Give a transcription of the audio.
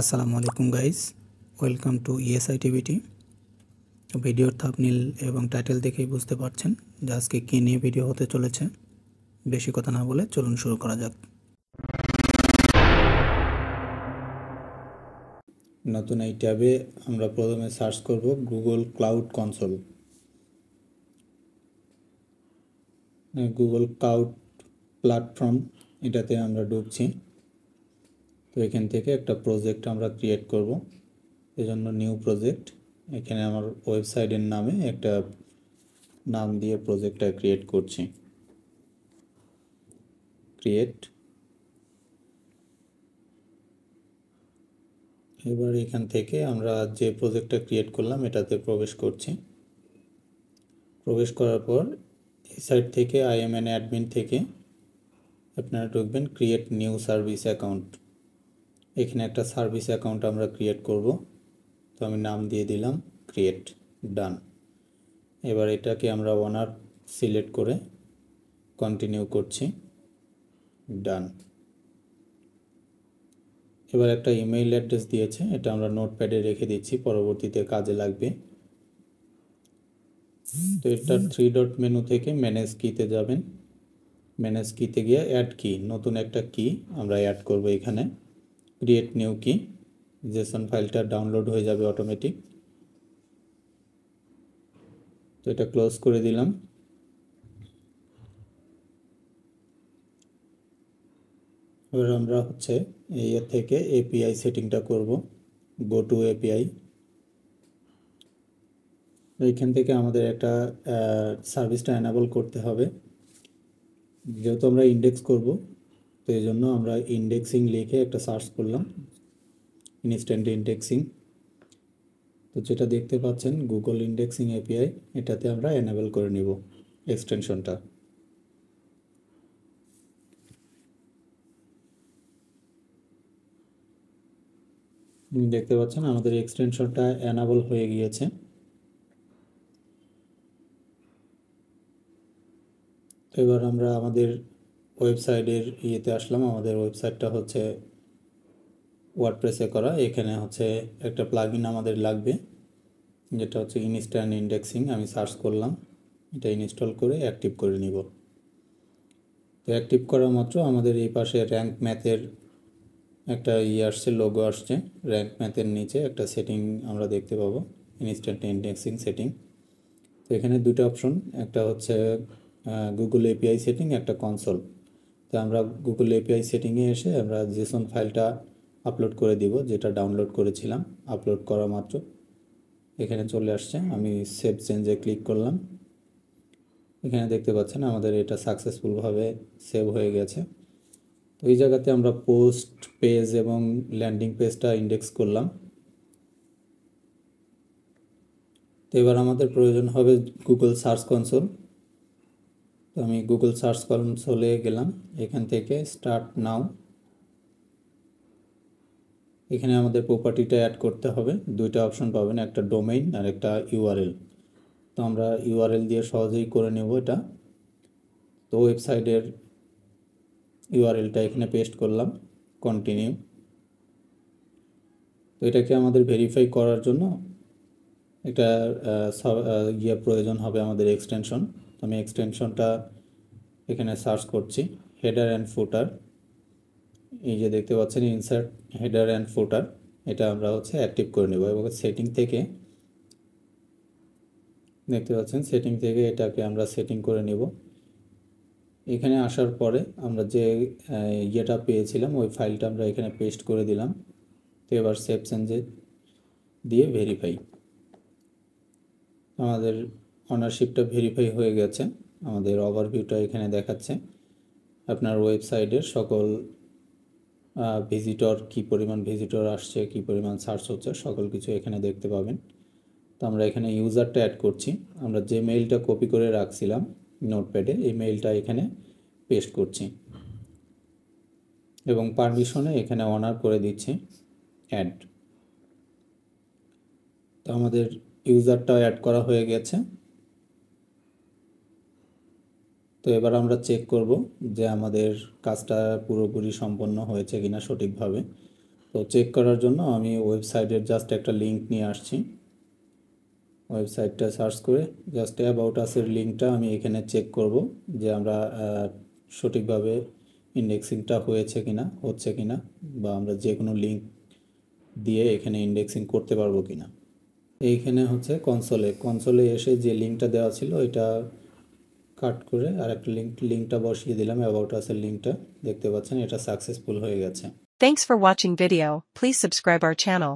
আসসালামু আলাইকুম guys, welcome to ইএসআইটিভিটি। ভিডিওর থাম্বনেল এবং টাইটেল দেখেই বুঝতে পারছেন যে আজকে কী নিয়ে ভিডিও হতে চলেছে। বেশি কথা না বলে চলুন শুরু করা যাক। নতুন এই ট্যাবে আমরা প্রথমে সার্চ করব Google cloud console. Google cloud platform এটাতে আমরা ঢুকছি। তো এখান থেকে একটা প্রজেক্ট আমরা ক্রিয়েট করব। এজন্য নিউ প্রজেক্ট, এখানে আমার ওয়েবসাইটের নামে একটা নাম দিয়ে প্রজেক্টটা ক্রিয়েট করছি। ক্রিয়েট। এবার এখান থেকে আমরা যে প্রজেক্টটা ক্রিয়েট করলাম এটাতে প্রবেশ করছি। প্রবেশ করার পর এই সাইট থেকে আই এম এন অ্যাডমিন থেকে আপনারা ঢুকবেন ক্রিয়েট নিউ সার্ভিস অ্যাকাউন্ট। এখানে একটা সার্ভিস অ্যাকাউন্ট আমরা ক্রিয়েট করব। তো আমি নাম দিয়ে দিলাম ক্রিয়েট। ডান। এবার এটাকে আমরা ওনার সিলেক্ট করে কন্টিনিউ করছি। ডান। এবার একটা ইমেইল অ্যাড্রেস দিয়েছে, এটা আমরা নোটপ্যাডে রেখে দিচ্ছি, পরবর্তীতে কাজে লাগবে। তো এটা 3 ডট মেনু থেকে ম্যানেজ কিতে যাবেন। ম্যানেজ কিতে গিয়ে অ্যাড কি, নতুন একটা কি আমরা অ্যাড করব এখানে। ক্রিয়েট নিউ কি, জেসন ফাইলটা ডাউনলোড হয়ে যাবে অটোমেটিক। তো এটা ক্লোজ করে দিলাম। এবার আমরা এর থেকে এপিআই সেটিংটা করব। Go to API. এইখান থেকে আমাদের একটা সার্ভিসটা এনাবল করতে হবে। যেহেতু আমরা ইন্ডেক্স করব, তো এই জন্য আমরা ইন্ডেক্সিং লিখে একটা সার্চ করলাম, ইনস্ট্যান্ট ইন্ডেক্সিং। তো যেটা দেখতে পাচ্ছেন গুগল ইন্ডেক্সিং এপিআই, এটাতে আমরা এনাবেল করে নিব এক্সটেনশনটা। দেখতে পাচ্ছেন আমাদের এক্সটেনশনটা এনাবল হয়ে গিয়েছে। এবার আমরা আমাদের ওয়েবসাইটের ইয়েতে আসলাম। আমাদের ওয়েবসাইটটা ওয়ার্ডপ্রেসে করা। এখানে একটা প্লাগইন আমাদের লাগবে, যেটা ইনস্ট্যান্ট ইন্ডেক্সিং। আমি সার্চ করলাম, এটা ইনস্টল করে অ্যাক্টিভ করে নিব। তো অ্যাক্টিভ করা মাত্র আমাদের এই পাশে র্যাঙ্ক ম্যাথের একটা আসছে, লোগো আসছে। র্যাঙ্ক ম্যাথের নিচে একটা সেটিং আমরা দেখতে পাবো, ইনস্ট্যান্ট ইন্ডেক্সিং সেটিং। তো এখানে দুটো অপশন, একটা গুগল এপিআই সেটিং, একটা কনসোল। তো আমরা গুগল এপিআই সেটিংয়ে এসে আমরা জেসন ফাইলটা আপলোড করে দিব, যেটা ডাউনলোড করেছিলাম। আপলোড করা মাত্র এখানে চলে আসছে। আমি সেভ চেঞ্জে ক্লিক করলাম। এখানে দেখতে পাচ্ছেন আমাদের এটা সাকসেসফুলভাবে সেভ হয়ে গেছে। তো এই জায়গাতে আমরা পোস্ট পেজ এবং ল্যান্ডিং পেজটা ইন্ডেক্স করলাম। তো এবার আমাদের প্রয়োজন হবে গুগল সার্চ কনসোল। তো আমি গুগল সার্চ কনসোলে গেলাম। এখান থেকে স্টার্ট নাও, এখানে আমাদের প্রপার্টিটা অ্যাড করতে হবে। দুইটা অপশন পাবেন, একটা ডোমেইন আর একটা ইউআরএল। তো আমরা ইউআরএল দিয়ে সহজেই করে নেব এটা। তো ওয়েবসাইটের ইউআরএলটা এখানে পেস্ট করলাম, কন্টিনিউ। তো এটাকে আমাদের ভেরিফাই করার জন্য একটা প্রয়োজন হবে আমাদের এক্সটেনশন। তো আমি এক্সটেনশনটা এখানে সার্চ করছি, হেডার অ্যান্ড ফুটার। এই যে দেখতে পাচ্ছেন ইনসার্ট হেডার অ্যান্ড ফুটার, এটা আমরা অ্যাক্টিভ করে নেব। এবং সেটিং থেকে দেখতে পাচ্ছেন, সেটিং থেকে এটাকে আমরা সেটিং করে নেব। এখানে আসার পরে আমরা যে ইয়েটা পেয়েছিলাম ওই ফাইলটা আমরা এখানে পেস্ট করে দিলাম। তো এবার সেভ চেঞ্জে দিয়ে ভেরিফাই। আমাদের অনারশিপটা ভেরিফাই হয়ে গেছে। আমাদের ওভারভিউটা এখানে দেখাচ্ছে। আপনার ওয়েবসাইটের সকল ভিজিটর, কী পরিমাণ ভিজিটর আসছে, কী পরিমাণ সার্চ হচ্ছে, সকল কিছু এখানে দেখতে পাবেন। তো আমরা এখানে ইউজারটা অ্যাড করছি। আমরা যে মেইলটা কপি করে রাখছিলাম নোটপ্যাডে, এই মেইলটা এখানে পেস্ট করছি এবং পারমিশনে এখানে অনার করে দিচ্ছি অ্যাড। তো আমাদের ইউজারটাও অ্যাড করা হয়ে গেছে। তো এবার আমরা চেক করব যে আমাদের কাজটা পুরোপুরি সম্পন্ন হয়েছে কিনা সঠিকভাবে। তো তো চেক করার জন্য আমি ওয়েবসাইটের জাস্ট একটা লিঙ্ক নিয়ে আসছি। ওয়েবসাইটটা সার্চ করে জাস্ট অ্যাবাউট আসের লিঙ্কটা আমি এখানে চেক করব যে আমরা সঠিকভাবে ইন্ডেক্সিংটা হচ্ছে কিনা বা আমরা যে কোনো লিঙ্ক দিয়ে এখানে ইন্ডেক্সিং করতে পারবো কিনা। এইখানে হচ্ছে কনসোলে এসে যে লিঙ্কটা দেওয়া ছিল এটা কাট করে আর একটা লিঙ্কটা বসিয়ে দিলাম, অ্যাবাউট আসের লিঙ্কটা দেখতে পাচ্ছেন এটা সাকসেসফুল হয়ে গেছে। Thanks for watching video. Please subscribe our channel.